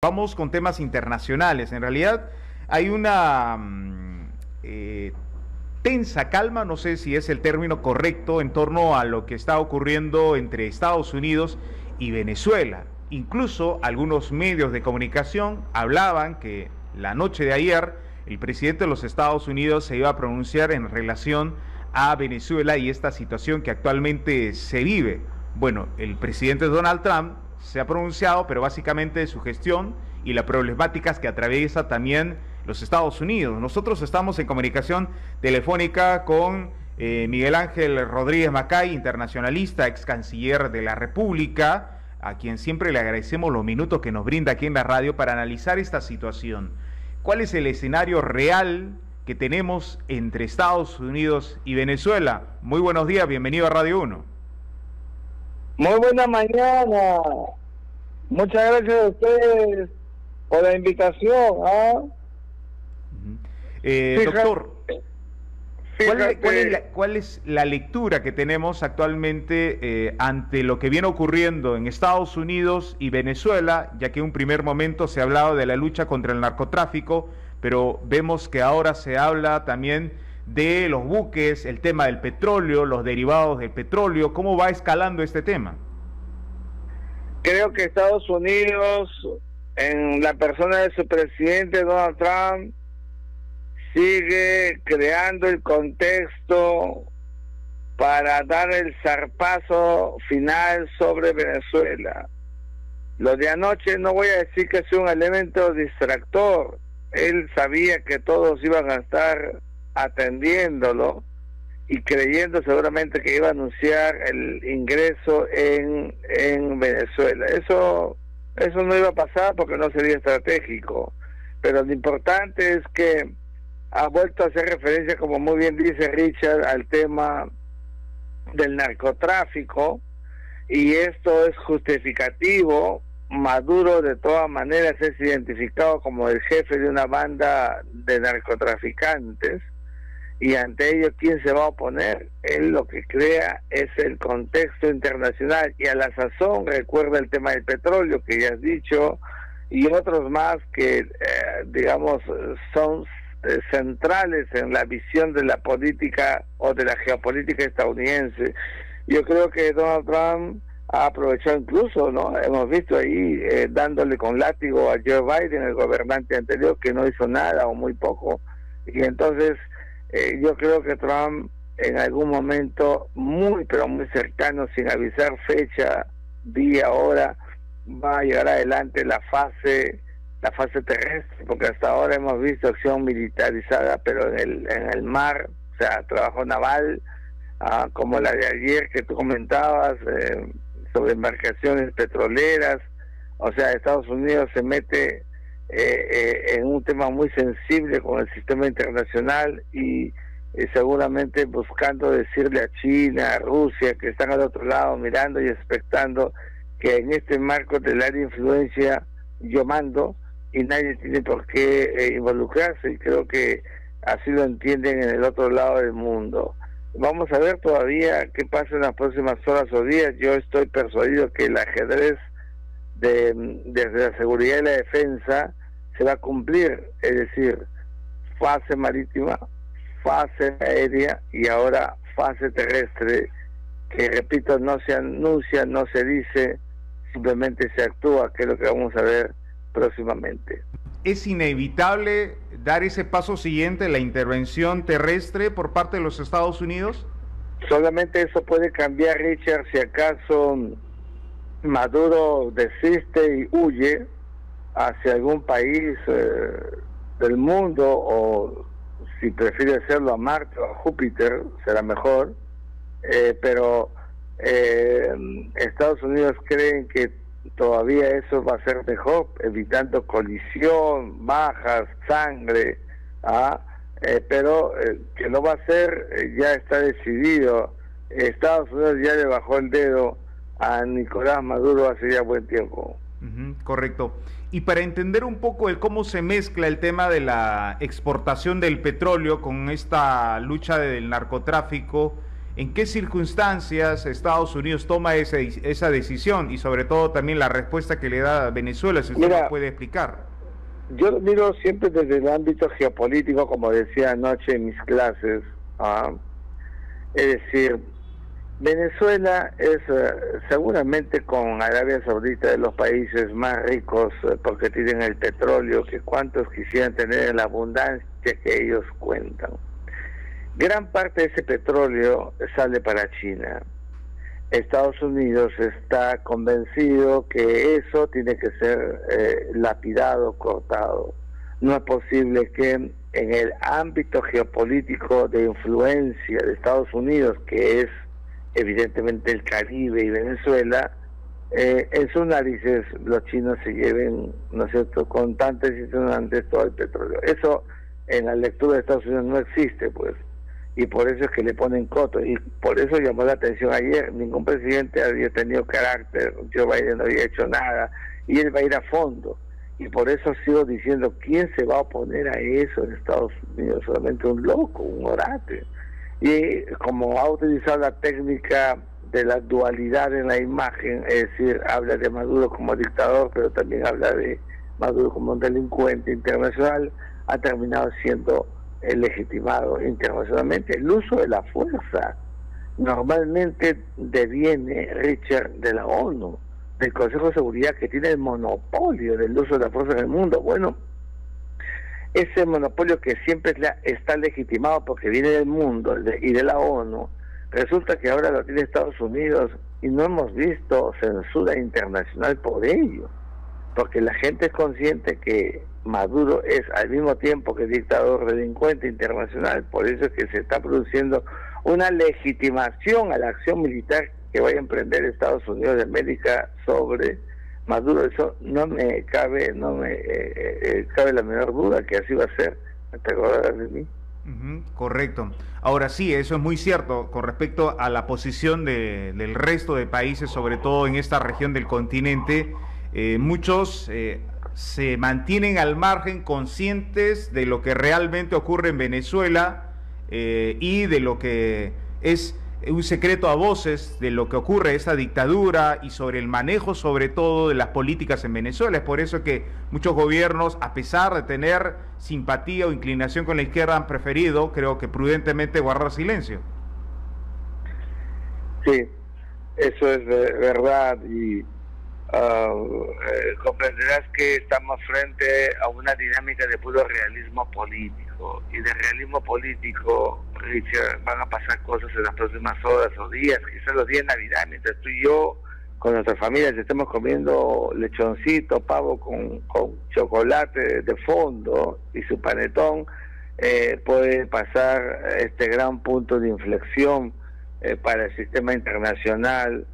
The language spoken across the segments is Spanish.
Vamos con temas internacionales. En realidad hay una tensa calma, no sé si es el término correcto, en torno a lo que está ocurriendo entre Estados Unidos y Venezuela. Incluso algunos medios de comunicación hablaban que la noche de ayer el presidente de los Estados Unidos se iba a pronunciar en relación a Venezuela y esta situación que actualmente se vive. Bueno, el presidente Donald Trump se ha pronunciado, pero básicamente de su gestión y las problemáticas que atraviesa también los Estados Unidos. Nosotros estamos en comunicación telefónica con Miguel Ángel Rodríguez Macay, internacionalista, ex canciller de la República, a quien siempre le agradecemos los minutos que nos brinda aquí en la radio para analizar esta situación. ¿Cuál es el escenario real que tenemos entre Estados Unidos y Venezuela? Muy buenos días, bienvenido a Radio 1. Muy buena mañana. Muchas gracias a ustedes por la invitación. Doctor, ¿cuál es la lectura que tenemos actualmente ante lo que viene ocurriendo en Estados Unidos y Venezuela? Ya que en un primer momento se ha hablado de la lucha contra el narcotráfico, pero vemos que ahora se habla también de los buques, el tema del petróleo, los derivados del petróleo. ¿Cómo va escalando este tema? Creo que Estados Unidos, en la persona de su presidente Donald Trump, sigue creando el contexto para dar el zarpazo final sobre Venezuela. Lo de anoche no voy a decir que sea un elemento distractor. Él sabía que todos iban a estar atendiéndolo y creyendo seguramente que iba a anunciar el ingreso en Venezuela. Eso no iba a pasar porque no sería estratégico, pero lo importante es que ha vuelto a hacer referencia, como muy bien dice Richard, al tema del narcotráfico, y esto es justificativo. Maduro de todas maneras es identificado como el jefe de una banda de narcotraficantes, y ante ello, ¿quién se va a oponer? Él lo que crea es el contexto internacional, y a la sazón recuerda el tema del petróleo que ya has dicho, y otros más que digamos son centrales en la visión de la política o de la geopolítica estadounidense. Yo creo que Donald Trump ha aprovechado incluso, ¿no? Hemos visto ahí dándole con látigo a Joe Biden, el gobernante anterior, que no hizo nada o muy poco, y entonces yo creo que Trump en algún momento muy pero muy cercano, sin avisar fecha, día, hora, va a llegar adelante la fase terrestre, porque hasta ahora hemos visto acción militarizada, pero en el mar, o sea, trabajo naval, como la de ayer que tú comentabas, sobre embarcaciones petroleras. O sea, Estados Unidos se mete en un tema muy sensible con el sistema internacional y seguramente buscando decirle a China, a Rusia, que están al otro lado mirando y expectando, que en este marco del área de influencia yo mando y nadie tiene por qué involucrarse, y creo que así lo entienden en el otro lado del mundo. Vamos a ver todavía qué pasa en las próximas horas o días. Yo estoy persuadido que el ajedrez desde la seguridad y la defensa se va a cumplir, es decir, fase marítima, fase aérea y ahora fase terrestre, que repito, no se anuncia, no se dice, simplemente se actúa, que es lo que vamos a ver próximamente. ¿Es inevitable dar ese paso siguiente, la intervención terrestre por parte de los Estados Unidos? Solamente eso puede cambiar, Richard, si acaso Maduro desiste y huye hacia algún país del mundo, o si prefiere hacerlo a Marte o a Júpiter, será mejor, pero Estados Unidos creen que todavía eso va a ser mejor, evitando colisión, bajas, sangre, pero que lo va a hacer ya está decidido. Estados Unidos ya le bajó el dedo a Nicolás Maduro hace ya buen tiempo. Correcto. Y para entender un poco el cómo se mezcla el tema de la exportación del petróleo con esta lucha del narcotráfico, ¿En qué circunstancias Estados Unidos toma esa decisión? Y sobre todo también la respuesta que le da Venezuela, si usted nos puede explicar. Yo lo miro siempre desde el ámbito geopolítico, como decía anoche en mis clases. Es decir, Venezuela es seguramente con Arabia Saudita de los países más ricos porque tienen el petróleo que cuantos quisieran tener en la abundancia que ellos cuentan. Gran parte de ese petróleo sale para China. Estados Unidos está convencido que eso tiene que ser lapidado, cortado. No es posible que en el ámbito geopolítico de influencia de Estados Unidos, que es evidentemente el Caribe y Venezuela, en sus narices los chinos se lleven, ¿no es cierto?, contantes y sonantes todo el petróleo. Eso en la lectura de Estados Unidos no existe, pues. Y por eso es que le ponen coto, y por eso llamó la atención ayer. Ningún presidente había tenido carácter, Joe Biden no había hecho nada, y él va a ir a fondo. Y por eso sigo diciendo, ¿quién se va a oponer a eso en Estados Unidos? Solamente un loco, un orate. Y como ha utilizado la técnica de la dualidad en la imagen, es decir, habla de Maduro como dictador, pero también habla de Maduro como un delincuente internacional, ha terminado siendo legitimado internacionalmente. El uso de la fuerza normalmente deviene, Richard, de la ONU, del Consejo de Seguridad, que tiene el monopolio del uso de la fuerza en el mundo. Bueno, ese monopolio que siempre está legitimado porque viene del mundo y de la ONU, resulta que ahora lo tiene Estados Unidos y no hemos visto censura internacional por ello, porque la gente es consciente que Maduro es al mismo tiempo que dictador, delincuente internacional. Por eso es que se está produciendo una legitimación a la acción militar que vaya a emprender Estados Unidos de América sobre Maduro. Eso no me cabe la menor duda que así va a ser. ¿Te acordarás de mí? Correcto. Ahora sí, eso es muy cierto con respecto a la posición del resto de países, sobre todo en esta región del continente. Muchos se mantienen al margen, conscientes de lo que realmente ocurre en Venezuela y de lo que es un secreto a voces de lo que ocurre esa dictadura y sobre el manejo sobre todo de las políticas en Venezuela. Es por eso que muchos gobiernos, a pesar de tener simpatía o inclinación con la izquierda, han preferido, creo que prudentemente, guardar silencio. Sí, eso es verdad, y comprenderás que estamos frente a una dinámica de puro realismo político, y de realismo político, Richard, van a pasar cosas en las próximas horas o días, quizás los días de Navidad, mientras tú y yo con nuestras familias estemos comiendo lechoncito, pavo con chocolate de fondo y su panetón, puede pasar este gran punto de inflexión para el sistema internacional,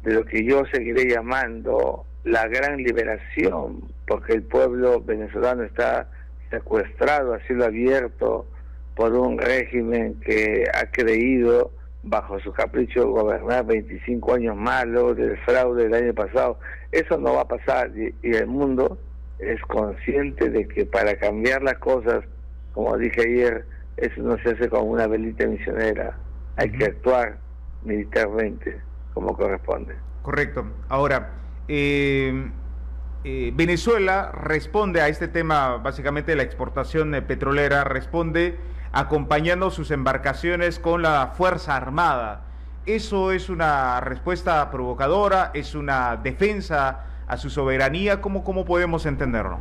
de lo que yo seguiré llamando la gran liberación, porque el pueblo venezolano está secuestrado a cielo abierto por un régimen que ha creído, bajo su capricho, gobernar 25 años más luego del fraude del año pasado. Eso no va a pasar, y el mundo es consciente de que para cambiar las cosas, como dije ayer, eso no se hace con una velita misionera, hay que actuar militarmente como corresponde. Correcto. Ahora, Venezuela responde a este tema, básicamente de la exportación petrolera, responde acompañando sus embarcaciones con la Fuerza Armada. ¿Eso es una respuesta provocadora? ¿Es una defensa a su soberanía? ¿Cómo podemos entenderlo?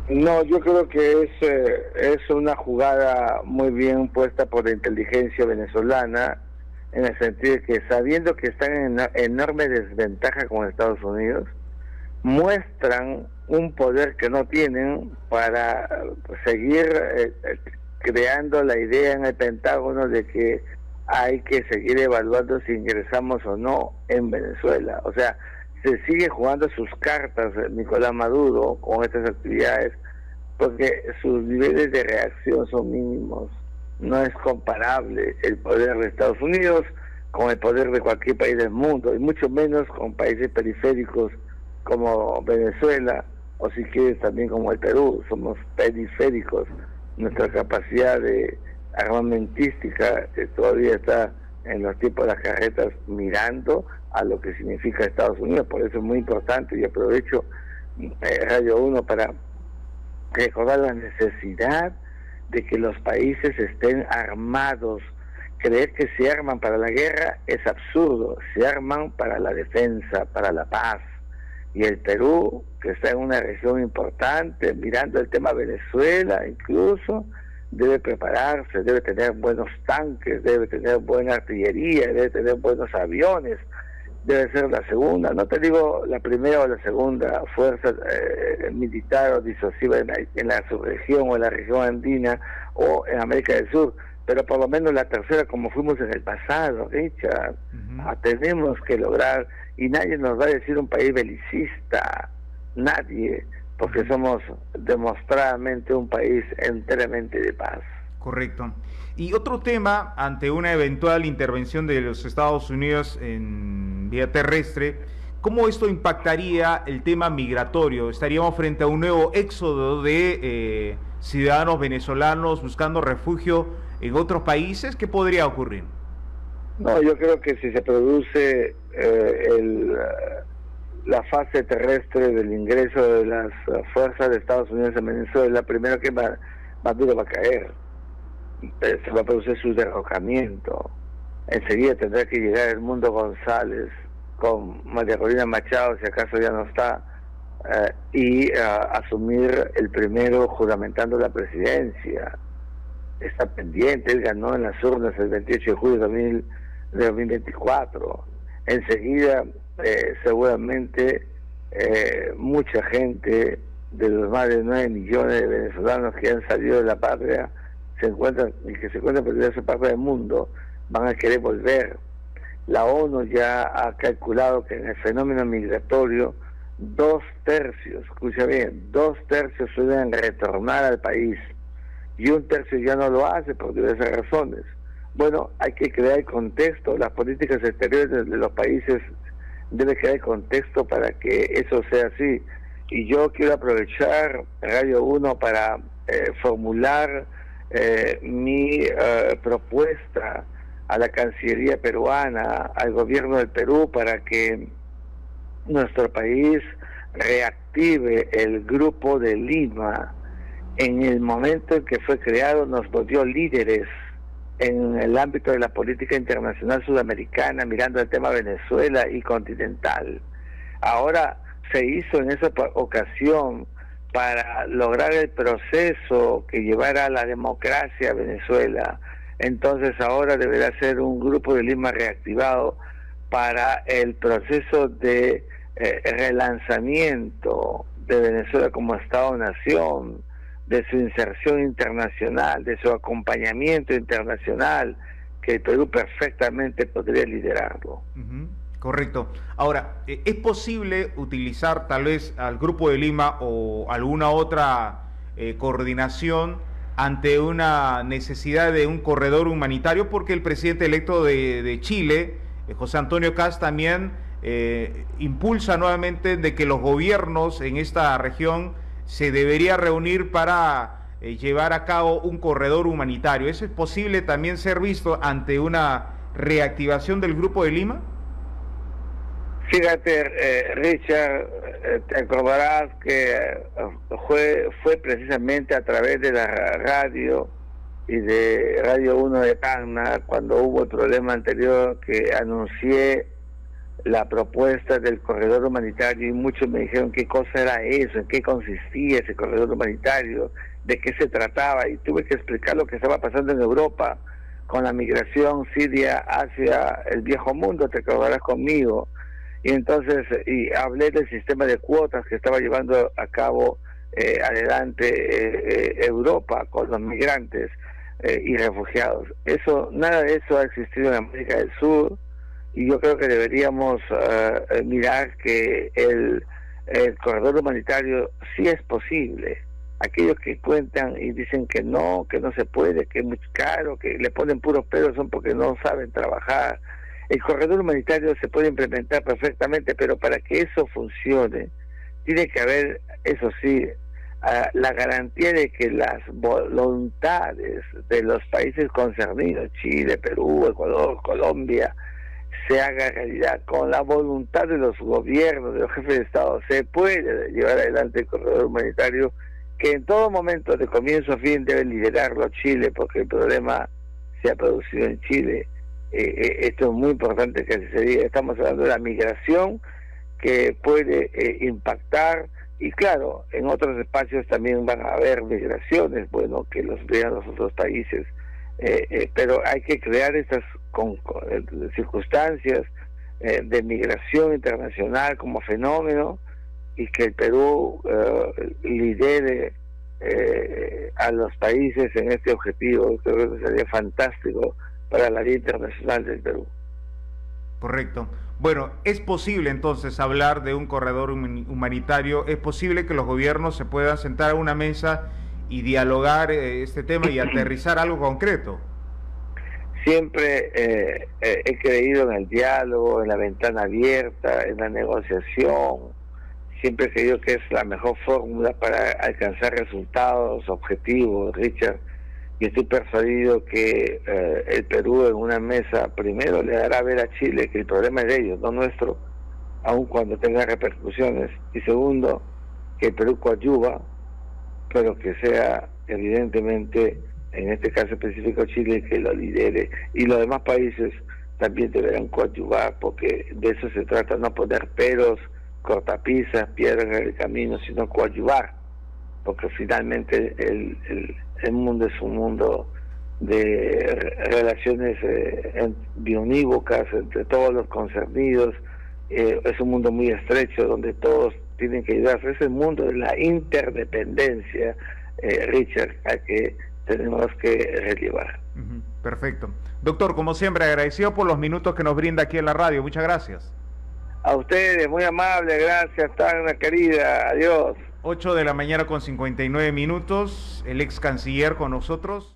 No, yo creo que es una jugada muy bien puesta por la inteligencia venezolana, en el sentido de que, sabiendo que están en enorme desventaja con Estados Unidos, muestran un poder que no tienen para seguir creando la idea en el Pentágono de que hay que seguir evaluando si ingresamos o no en Venezuela. O sea, se sigue jugando sus cartas Nicolás Maduro con estas actividades, porque sus niveles de reacción son mínimos. No es comparable el poder de Estados Unidos con el poder de cualquier país del mundo, y mucho menos con países periféricos como Venezuela, o si quieres también como el Perú. Somos periféricos. Nuestra capacidad de armamentística todavía está en los tipos de las carretas mirando a lo que significa Estados Unidos. Por eso es muy importante, y aprovecho Radio 1 para recordar la necesidad de que los países estén armados. Creer que se arman para la guerra es absurdo, se arman para la defensa, para la paz. Y el Perú, que está en una región importante, mirando el tema Venezuela incluso, debe prepararse, debe tener buenos tanques, debe tener buena artillería, debe tener buenos aviones, debe ser la segunda, no te digo la primera o la segunda fuerza militar o disuasiva en la subregión o en la región andina o en América del Sur, pero por lo menos la tercera, como fuimos en el pasado, Richard. Tenemos que lograr, y nadie nos va a decir un país belicista, nadie, porque somos demostradamente un país enteramente de paz. Correcto. Y otro tema, ante una eventual intervención de los Estados Unidos en vía terrestre, ¿cómo esto impactaría el tema migratorio? ¿Estaríamos frente a un nuevo éxodo de ciudadanos venezolanos buscando refugio en otros países? ¿Qué podría ocurrir? No, yo creo que si se produce la fase terrestre del ingreso de las fuerzas de Estados Unidos en Venezuela, primero que Maduro va a caer, se va a producir su derrocamiento. Enseguida tendrá que llegar el Mundo González con María Corina Machado, si acaso ya no está, y asumir el primero juramentando la presidencia. Está pendiente, él ganó en las urnas el 28 de julio de 2024. Enseguida, seguramente, mucha gente de los más de 9 millones de venezolanos que han salido de la patria se encuentran perdiendo su parte del mundo, van a querer volver. La ONU ya ha calculado que en el fenómeno migratorio 2/3, escucha bien, 2/3 suelen retornar al país y 1/3 ya no lo hace por diversas razones. Bueno, hay que crear el contexto, las políticas exteriores de los países deben crear el contexto para que eso sea así. Y yo quiero aprovechar Radio 1 para formular mi propuesta a la Cancillería peruana, al gobierno del Perú, para que nuestro país reactive el Grupo de Lima. En el momento en que fue creado nos volvió líderes en el ámbito de la política internacional sudamericana, mirando el tema Venezuela y continental. Ahora se hizo en esa ocasión para lograr el proceso que llevara a la democracia a Venezuela. Entonces ahora deberá ser un Grupo de Lima reactivado para el proceso de relanzamiento de Venezuela como Estado-nación, de su inserción internacional, de su acompañamiento internacional, que el Perú perfectamente podría liderarlo. Correcto. Ahora, ¿es posible utilizar tal vez al Grupo de Lima o alguna otra coordinación ante una necesidad de un corredor humanitario? Porque el presidente electo de Chile, José Antonio Kast, también impulsa nuevamente de que los gobiernos en esta región se debería reunir para llevar a cabo un corredor humanitario. ¿Eso es posible también ser visto ante una reactivación del Grupo de Lima? Fíjate, Richard, te acordarás que fue precisamente a través de la radio y de Radio 1 de Tacna, cuando hubo el problema anterior, que anuncié la propuesta del corredor humanitario, y muchos me dijeron qué cosa era eso, en qué consistía ese corredor humanitario, de qué se trataba, y tuve que explicar lo que estaba pasando en Europa con la migración siria hacia el viejo mundo, te acordarás conmigo. Y entonces hablé del sistema de cuotas que estaba llevando a cabo adelante Europa con los migrantes y refugiados. Nada de eso ha existido en América del Sur, y yo creo que deberíamos mirar que el corredor humanitario sí es posible. Aquellos que cuentan y dicen que no se puede, que es muy caro, que le ponen puros pelos, son porque no saben trabajar. El corredor humanitario se puede implementar perfectamente, pero para que eso funcione, tiene que haber, eso sí, la garantía de que las voluntades de los países concernidos, Chile, Perú, Ecuador, Colombia, se haga realidad. Con la voluntad de los gobiernos, de los jefes de Estado, se puede llevar adelante el corredor humanitario, que en todo momento, de comienzo a fin, debe liderarlo Chile, porque el problema se ha producido en Chile. Esto es muy importante que se diga. Estamos hablando de la migración que puede impactar, y claro, en otros espacios también van a haber migraciones, bueno, que los vean los otros países, pero hay que crear estas circunstancias de migración internacional como fenómeno, y que el Perú lidere a los países en este objetivo. Creo que sería fantástico para la vida internacional del Perú. Correcto. Bueno, ¿es posible entonces hablar de un corredor humanitario? ¿Es posible que los gobiernos se puedan sentar a una mesa y dialogar este tema y aterrizar algo concreto? Siempre he creído en el diálogo, en la ventana abierta, en la negociación. Siempre he creído que es la mejor fórmula para alcanzar resultados, objetivos, Richard. Y estoy persuadido que el Perú en una mesa primero le dará a ver a Chile que el problema es de ellos, no nuestro, aun cuando tenga repercusiones. Y segundo, que el Perú coadyuva, pero que sea evidentemente, en este caso específico Chile, que lo lidere. Y los demás países también deberán coadyuvar, porque de eso se trata, no poner peros, cortapisas, piedras en el camino, sino coadyuvar, porque finalmente el mundo es un mundo de relaciones bionívocas entre todos los concernidos. Es un mundo muy estrecho donde todos tienen que ayudarse. Es el mundo de la interdependencia, Richard, a que tenemos que relevar. Perfecto. Doctor, como siempre, agradecido por los minutos que nos brinda aquí en la radio. Muchas gracias. A ustedes, muy amable, gracias, Tana querida, adiós. 8 de la mañana con 59 minutos, el ex canciller con nosotros.